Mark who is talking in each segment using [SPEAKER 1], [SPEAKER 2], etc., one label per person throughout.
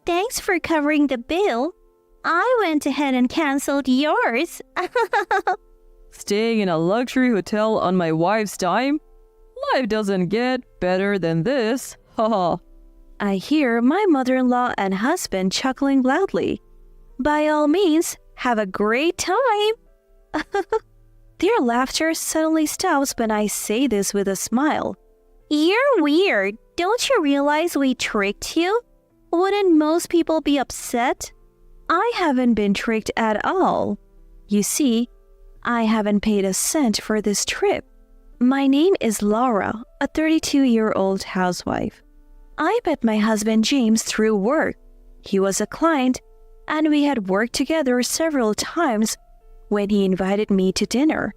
[SPEAKER 1] Thanks for covering the bill. I went ahead and canceled yours.
[SPEAKER 2] Staying in a luxury hotel on my wife's dime? Life doesn't get better than this. Haha.
[SPEAKER 3] I hear my mother-in-law and husband chuckling loudly. By all means, have a great time. Their laughter suddenly stops when I say this with a smile.
[SPEAKER 1] You're weird. Don't you realize we tricked you? Wouldn't most people be upset?
[SPEAKER 3] I haven't been tricked at all. You see, I haven't paid a cent for this trip. My name is Laura, a 32-year-old housewife. I met my husband James through work. He was a client, and we had worked together several times when he invited me to dinner.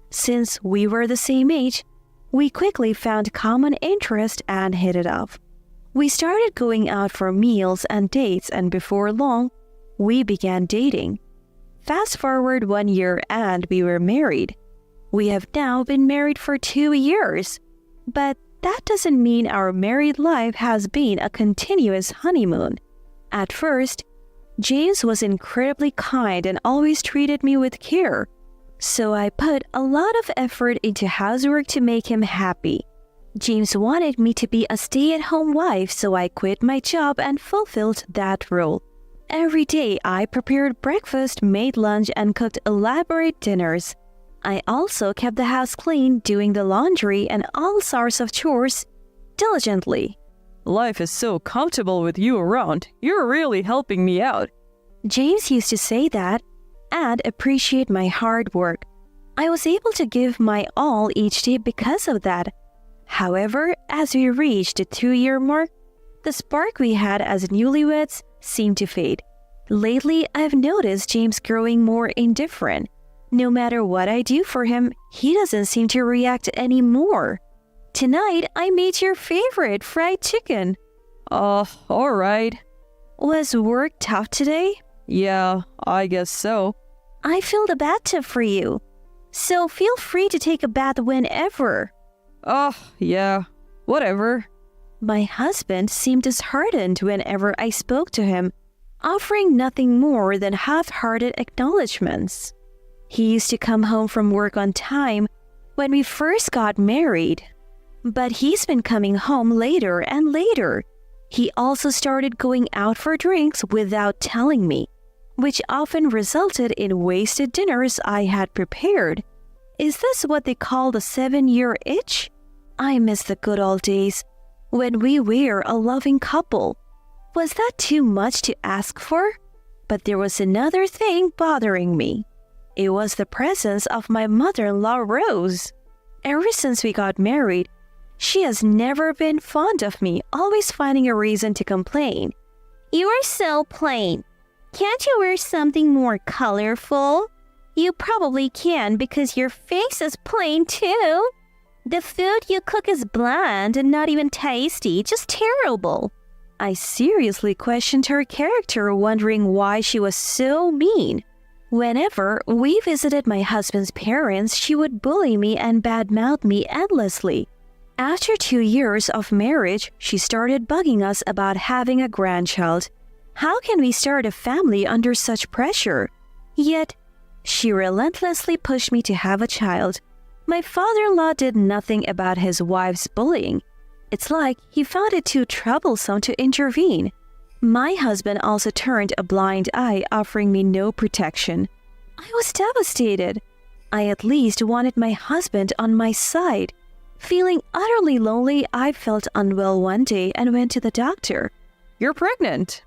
[SPEAKER 3] Since we were the same age, we quickly found common interest and hit it off. We started going out for meals and dates, and before long, we began dating. Fast forward 1 year and we were married. We have now been married for 2 years. But that doesn't mean our married life has been a continuous honeymoon. At first, James was incredibly kind and always treated me with care. So I put a lot of effort into housework to make him happy. James wanted me to be a stay-at-home wife, so I quit my job and fulfilled that role. Every day, I prepared breakfast, made lunch, and cooked elaborate dinners. I also kept the house clean, doing the laundry and all sorts of chores diligently.
[SPEAKER 2] Life is so comfortable with you around. You're really helping me out.
[SPEAKER 3] James used to say that and appreciate my hard work. I was able to give my all each day because of that. However, as we reached the 2-year mark, the spark we had as newlyweds seemed to fade. Lately, I've noticed James growing more indifferent. No matter what I do for him, he doesn't seem to react anymore. Tonight, I made your favorite fried chicken.
[SPEAKER 2] All right.
[SPEAKER 3] Was work tough today?
[SPEAKER 2] Yeah, I guess so.
[SPEAKER 3] I filled a bathtub for you, so feel free to take a bath whenever.
[SPEAKER 2] Yeah, whatever.
[SPEAKER 3] My husband seemed disheartened whenever I spoke to him, offering nothing more than half-hearted acknowledgments. He used to come home from work on time when we first got married, but he's been coming home later and later. He also started going out for drinks without telling me, which often resulted in wasted dinners I had prepared. Is this what they call the 7-year itch? I miss the good old days when we were a loving couple. Was that too much to ask for? But there was another thing bothering me. It was the presence of my mother-in-law, Rose. Ever since we got married, she has never been fond of me, always finding a reason to complain.
[SPEAKER 1] You are so plain. Can't you wear something more colorful? You probably can because your face is plain too. The food you cook is bland and not even tasty, just terrible.
[SPEAKER 3] I seriously questioned her character, wondering why she was so mean. Whenever we visited my husband's parents, she would bully me and badmouth me endlessly. After 2 years of marriage, she started bugging us about having a grandchild. How can we start a family under such pressure? Yet, she relentlessly pushed me to have a child. My father-in-law did nothing about his wife's bullying. It's like he found it too troublesome to intervene. My husband also turned a blind eye, offering me no protection. I was devastated. I at least wanted my husband on my side. Feeling utterly lonely, I felt unwell one day and went to the doctor.
[SPEAKER 2] You're pregnant.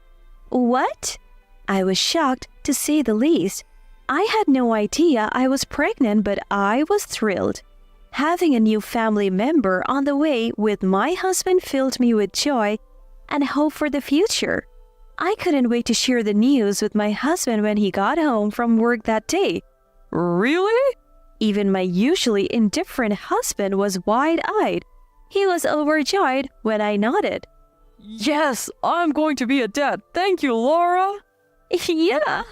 [SPEAKER 3] What? I was shocked, to say the least. I had no idea I was pregnant, but I was thrilled. Having a new family member on the way with my husband filled me with joy and hope for the future. I couldn't wait to share the news with my husband when he got home from work that day.
[SPEAKER 2] Really?
[SPEAKER 3] Even my usually indifferent husband was wide-eyed. He was overjoyed when I nodded.
[SPEAKER 2] Yes, I'm going to be a dad. Thank you, Laura.
[SPEAKER 3] Yeah.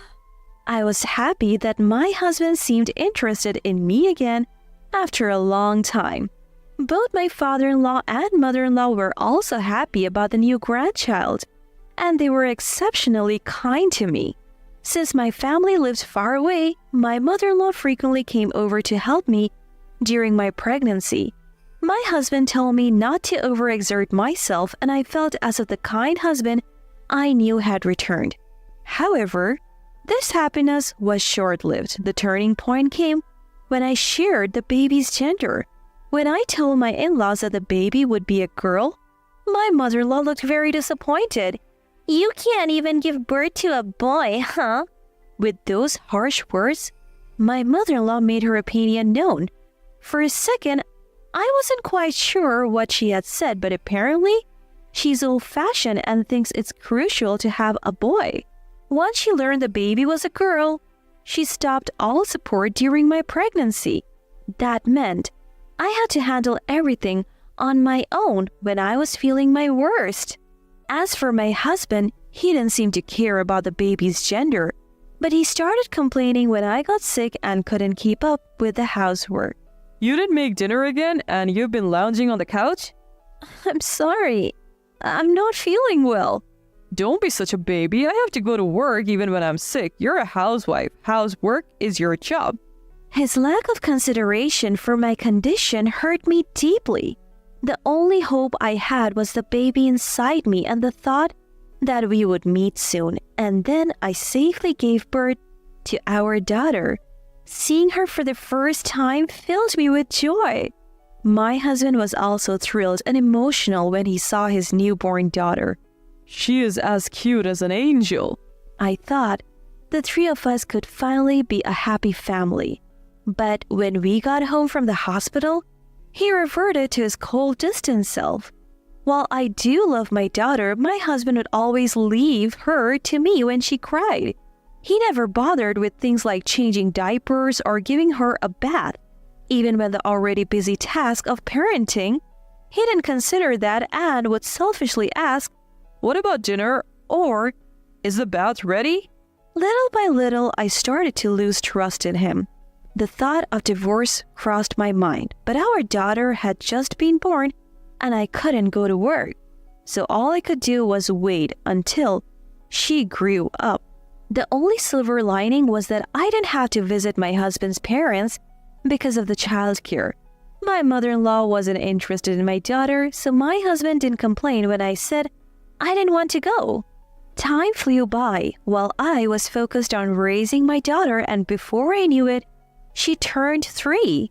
[SPEAKER 3] I was happy that my husband seemed interested in me again after a long time. Both my father-in-law and mother-in-law were also happy about the new grandchild. and they were exceptionally kind to me. Since my family lived far away, my mother-in-law frequently came over to help me during my pregnancy. My husband told me not to overexert myself, and I felt as if the kind husband I knew had returned. However, this happiness was short-lived. The turning point came when I shared the baby's gender. When I told my in-laws that the baby would be a girl, my mother-in-law looked very disappointed.
[SPEAKER 1] You can't even give birth to a boy, huh?
[SPEAKER 3] With those harsh words, my mother-in-law made her opinion known. For a second, I wasn't quite sure what she had said, but apparently, she's old-fashioned and thinks it's crucial to have a boy. Once she learned the baby was a girl, she stopped all support during my pregnancy. That meant I had to handle everything on my own when I was feeling my worst. As for my husband, he didn't seem to care about the baby's gender, but he started complaining when I got sick and couldn't keep up with the housework.
[SPEAKER 2] You didn't make dinner again and you've been lounging on the couch?
[SPEAKER 3] I'm sorry. I'm not feeling well.
[SPEAKER 2] Don't be such a baby. I have to go to work even when I'm sick. You're a housewife. Housework is your job.
[SPEAKER 3] His lack of consideration for my condition hurt me deeply. The only hope I had was the baby inside me and the thought that we would meet soon. And then I safely gave birth to our daughter. Seeing her for the first time filled me with joy. My husband was also thrilled and emotional when he saw his newborn daughter.
[SPEAKER 2] She is as cute as an angel.
[SPEAKER 3] I thought the three of us could finally be a happy family. But when we got home from the hospital, he reverted to his cold, distant self. While I do love my daughter, my husband would always leave her to me when she cried. He never bothered with things like changing diapers or giving her a bath. Even when the already busy task of parenting, he didn't consider that and would selfishly ask,
[SPEAKER 2] What about dinner? Or, is the bath ready?
[SPEAKER 3] Little by little, I started to lose trust in him. The thought of divorce crossed my mind, but our daughter had just been born and I couldn't go to work. So all I could do was wait until she grew up. The only silver lining was that I didn't have to visit my husband's parents because of the childcare. My mother-in-law wasn't interested in my daughter, so my husband didn't complain when I said I didn't want to go. Time flew by while I was focused on raising my daughter, and before I knew it, she turned 3.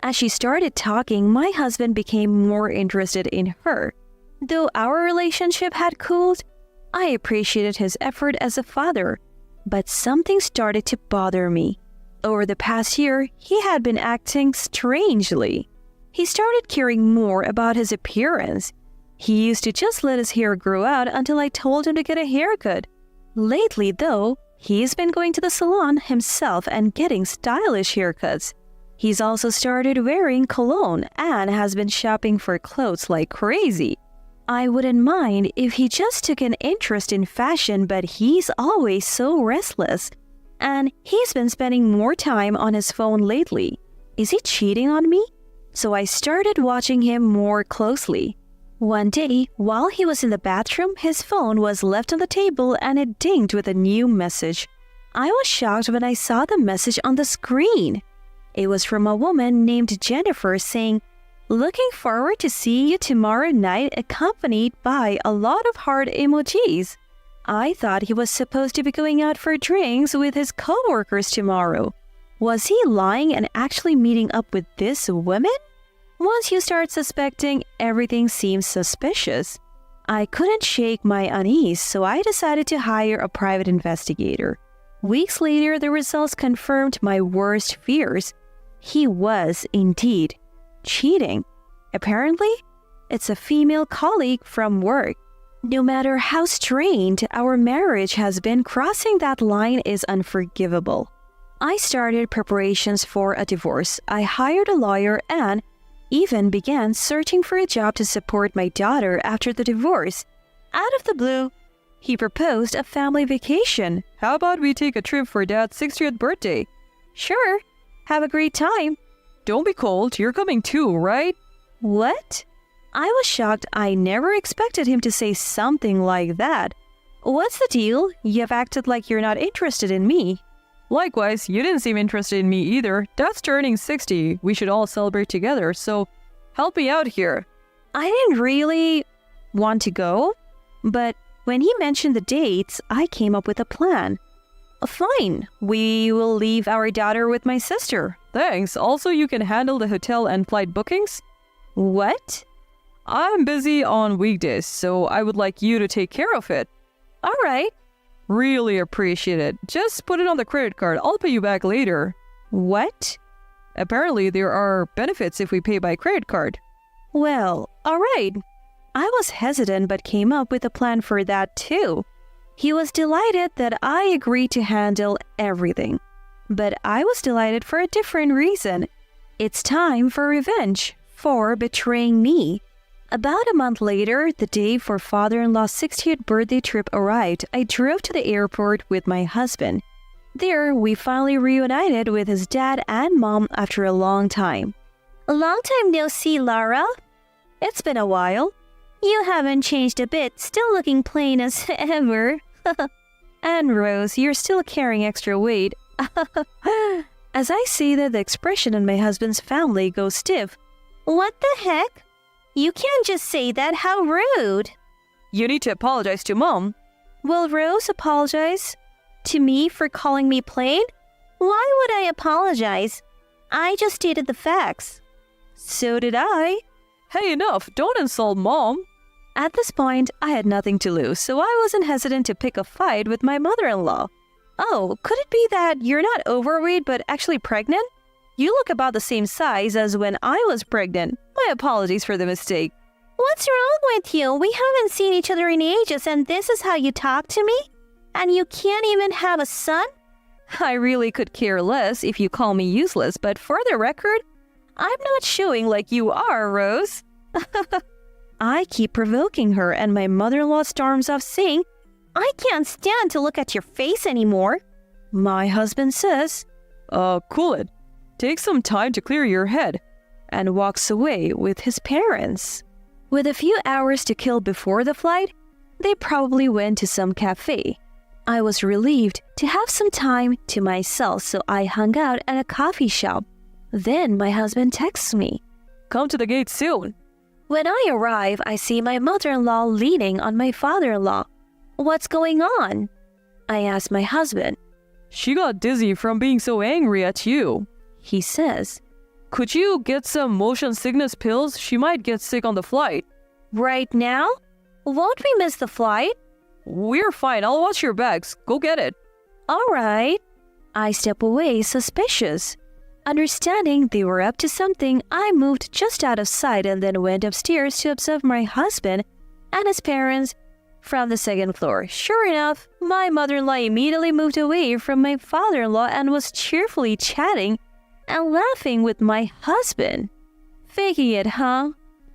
[SPEAKER 3] As she started talking, my husband became more interested in her. Though our relationship had cooled, I appreciated his effort as a father. But something started to bother me. Over the past year, he had been acting strangely. He started caring more about his appearance. He used to just let his hair grow out until I told him to get a haircut. Lately, though, he's been going to the salon himself and getting stylish haircuts. He's also started wearing cologne and has been shopping for clothes like crazy. I wouldn't mind if he just took an interest in fashion, but he's always so restless. And he's been spending more time on his phone lately. Is he cheating on me? So I started watching him more closely. One day, while he was in the bathroom, his phone was left on the table and it dinged with a new message. I was shocked when I saw the message on the screen. It was from a woman named Jennifer saying, "Looking forward to seeing you tomorrow night," accompanied by a lot of heart emojis. I thought he was supposed to be going out for drinks with his co-workers tomorrow. Was he lying and actually meeting up with this woman? Once you start suspecting, everything seems suspicious. I couldn't shake my unease, so I decided to hire a private investigator. Weeks later, the results confirmed my worst fears. He was indeed cheating. Apparently, it's a female colleague from work. No matter how strained our marriage has been, crossing that line is unforgivable. I started preparations for a divorce. I hired a lawyer and even began searching for a job to support my daughter after the divorce. Out of the blue, he proposed a family vacation.
[SPEAKER 2] How about we take a trip for Dad's 60th birthday?
[SPEAKER 3] Sure. Have a great time.
[SPEAKER 2] Don't be cold. You're coming too, right?
[SPEAKER 3] What? I was shocked. I never expected him to say something like that. What's the deal? You've acted like you're not interested in me.
[SPEAKER 2] Likewise, you didn't seem interested in me either. Dad's turning 60. We should all celebrate together, so help me out here.
[SPEAKER 3] I didn't really want to go, but when he mentioned the dates, I came up with a plan. Fine, we will leave our daughter with my sister.
[SPEAKER 2] Thanks. Also, you can handle the hotel and flight bookings?
[SPEAKER 3] What?
[SPEAKER 2] I'm busy on weekdays, so I would like you to take care of it.
[SPEAKER 3] All right.
[SPEAKER 2] Really appreciate it. Just put it on the credit card. I'll pay you back later.
[SPEAKER 3] What?
[SPEAKER 2] Apparently, there are benefits if we pay by credit card.
[SPEAKER 3] Well, all right. I was hesitant but came up with a plan for that too. He was delighted that I agreed to handle everything. But I was delighted for a different reason. It's time for revenge for betraying me. About a month later, the day for father-in-law's 60th birthday trip arrived. I drove to the airport with my husband. There, we finally reunited with his dad and mom after a long time.
[SPEAKER 1] A long time no see, Lara.
[SPEAKER 3] It's been a while.
[SPEAKER 1] You haven't changed a bit, still looking plain as ever.
[SPEAKER 3] And Rose, you're still carrying extra weight. As I see that, the expression in my husband's family goes stiff.
[SPEAKER 1] What the heck? You can't just say that, how rude.
[SPEAKER 2] You need to apologize to Mom.
[SPEAKER 3] Will Rose apologize to me for calling me plain?
[SPEAKER 1] Why would I apologize? I just stated the facts.
[SPEAKER 3] So did I.
[SPEAKER 2] Hey, enough. Don't insult Mom.
[SPEAKER 3] At this point, I had nothing to lose, so I wasn't hesitant to pick a fight with my mother-in-law. Oh, could it be that you're not overweight but actually pregnant? You look about the same size as when I was pregnant. My apologies for the mistake.
[SPEAKER 1] What's wrong with you? We haven't seen each other in ages and this is how you talk to me? And you can't even have a son?
[SPEAKER 3] I really could care less if you call me useless, but for the record, I'm not showing like you are, Rose. I keep provoking her and my mother-in-law storms off saying,
[SPEAKER 1] I can't stand to look at your face anymore.
[SPEAKER 3] My husband says,
[SPEAKER 2] Cool it. Take some time to clear your head.
[SPEAKER 3] And walks away with his parents. With a few hours to kill before the flight, they probably went to some cafe. I was relieved to have some time to myself, so I hung out at a coffee shop. Then my husband texts me.
[SPEAKER 2] Come to the gate soon.
[SPEAKER 3] When I arrive, I see my mother-in-law leaning on my father-in-law. What's going on? I ask my husband.
[SPEAKER 2] She got dizzy from being so angry at you.
[SPEAKER 3] He says,
[SPEAKER 2] Could you get some motion sickness pills? She might get sick on the flight.
[SPEAKER 1] Right now? Won't we miss the flight?
[SPEAKER 2] We're fine. I'll watch your bags. Go get it.
[SPEAKER 3] All right. I step away, suspicious. Understanding they were up to something, I moved just out of sight and then went upstairs to observe my husband and his parents from the second floor. Sure enough, my mother-in-law immediately moved away from my father-in-law and was cheerfully chatting and laughing with my husband. Faking it, huh?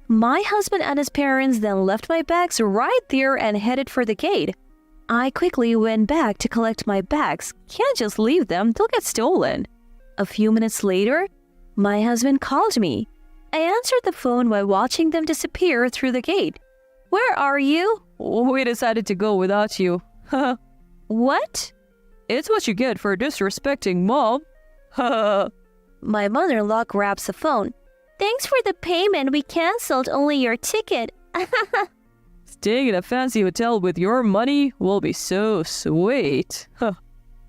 [SPEAKER 3] My husband and his parents then left my bags right there and headed for the gate. I quickly went back to collect my bags. Can't just leave them, they'll get stolen. A few minutes later, my husband called me. I answered the phone while watching them disappear through the gate. Where are you?
[SPEAKER 2] We decided to go without you.
[SPEAKER 3] What?
[SPEAKER 2] It's what you get for disrespecting Mom.
[SPEAKER 3] My mother-in-law grabs the phone.
[SPEAKER 1] Thanks for the payment. We canceled only your ticket.
[SPEAKER 2] Staying in a fancy hotel with your money will be so sweet.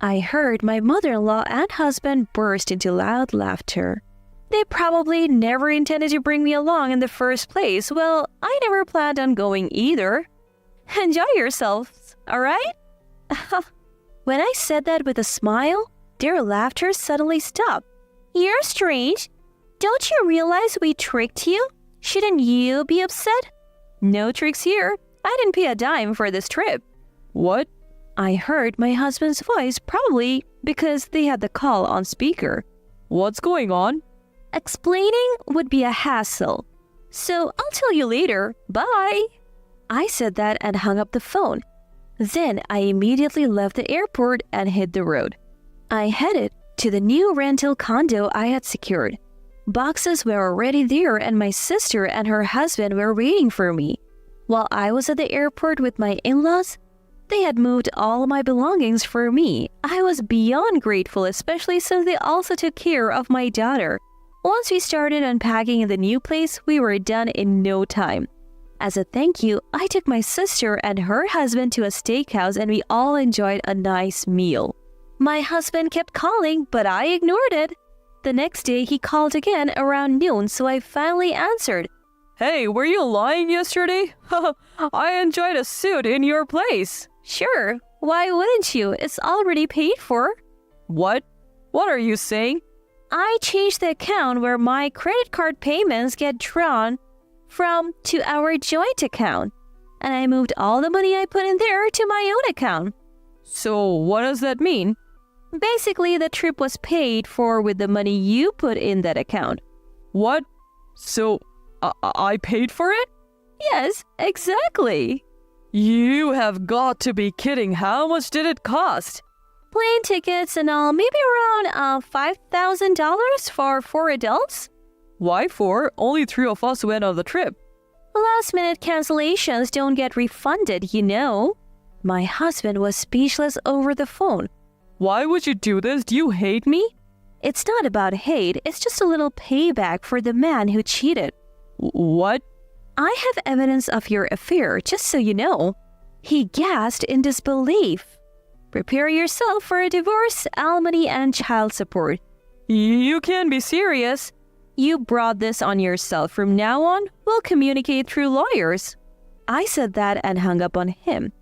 [SPEAKER 3] I heard my mother-in-law and husband burst into loud laughter. They probably never intended to bring me along in the first place. Well, I never planned on going either. Enjoy yourselves, all right? When I said that with a smile, their laughter suddenly stopped.
[SPEAKER 1] You're strange. Don't you realize we tricked you? Shouldn't you be upset?
[SPEAKER 3] No tricks here. I didn't pay a dime for this trip.
[SPEAKER 2] What?
[SPEAKER 3] I heard my husband's voice, probably because they had the call on speaker.
[SPEAKER 2] What's going on?
[SPEAKER 3] Explaining would be a hassle. So I'll tell you later. Bye. I said that and hung up the phone. Then I immediately left the airport and hit the road. I headed to the new rental condo I had secured. Boxes were already there and my sister and her husband were waiting for me. While I was at the airport with my in-laws, They had moved all my belongings for me. I was beyond grateful, especially since they also took care of my daughter. Once we started unpacking in the new place, we were done in no time. As a thank you, I took my sister and her husband to a steakhouse and we all enjoyed a nice meal. My husband kept calling, but I ignored it. The next day, he called again around noon, so I finally answered.
[SPEAKER 2] Hey, were you lying yesterday? I enjoyed a suit in your place.
[SPEAKER 3] Sure, why wouldn't you? It's already paid for.
[SPEAKER 2] What? What are you saying?
[SPEAKER 3] I changed the account where my credit card payments get drawn from to our joint account. And I moved all the money I put in there to my own account.
[SPEAKER 2] So what does that mean?
[SPEAKER 3] Basically, the trip was paid for with the money you put in that account.
[SPEAKER 2] What? So I paid for it?
[SPEAKER 3] Yes, exactly.
[SPEAKER 2] You have got to be kidding. How much did it cost?
[SPEAKER 3] Plane tickets and all, maybe around $5,000 for 4 adults.
[SPEAKER 2] Why 4? Only 3 of us went on the trip.
[SPEAKER 3] Last-minute cancellations don't get refunded, you know. My husband was speechless over the phone.
[SPEAKER 2] Why would you do this? Do you hate me?
[SPEAKER 3] It's not about hate, it's just a little payback for the man who cheated.
[SPEAKER 2] What?
[SPEAKER 3] I have evidence of your affair, just so you know. He gasped in disbelief. Prepare yourself for a divorce, alimony, and child support.
[SPEAKER 2] You can't be serious.
[SPEAKER 3] You brought this on yourself. From now on, we'll communicate through lawyers. I said that and hung up on him.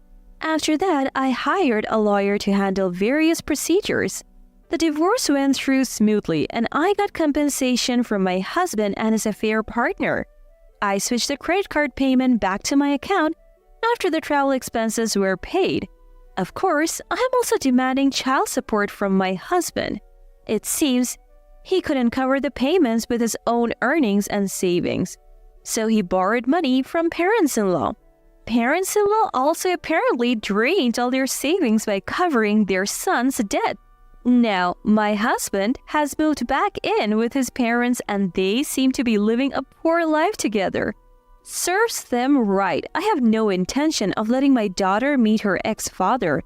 [SPEAKER 3] After that, I hired a lawyer to handle various procedures. The divorce went through smoothly, and I got compensation from my husband and his affair partner. I switched the credit card payment back to my account after the travel expenses were paid. Of course, I'm also demanding child support from my husband. It seems he couldn't cover the payments with his own earnings and savings, so he borrowed money from parents-in-law. Parents-in-law also apparently drained all their savings by covering their son's debt. Now, my husband has moved back in with his parents and they seem to be living a poor life together. Serves them right. I have no intention of letting my daughter meet her ex-father,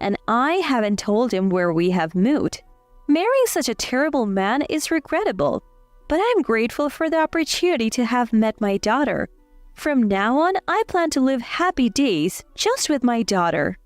[SPEAKER 3] and I haven't told him where we have moved. Marrying such a terrible man is regrettable, but I'm grateful for the opportunity to have met my daughter. From now on, I plan to live happy days just with my daughter.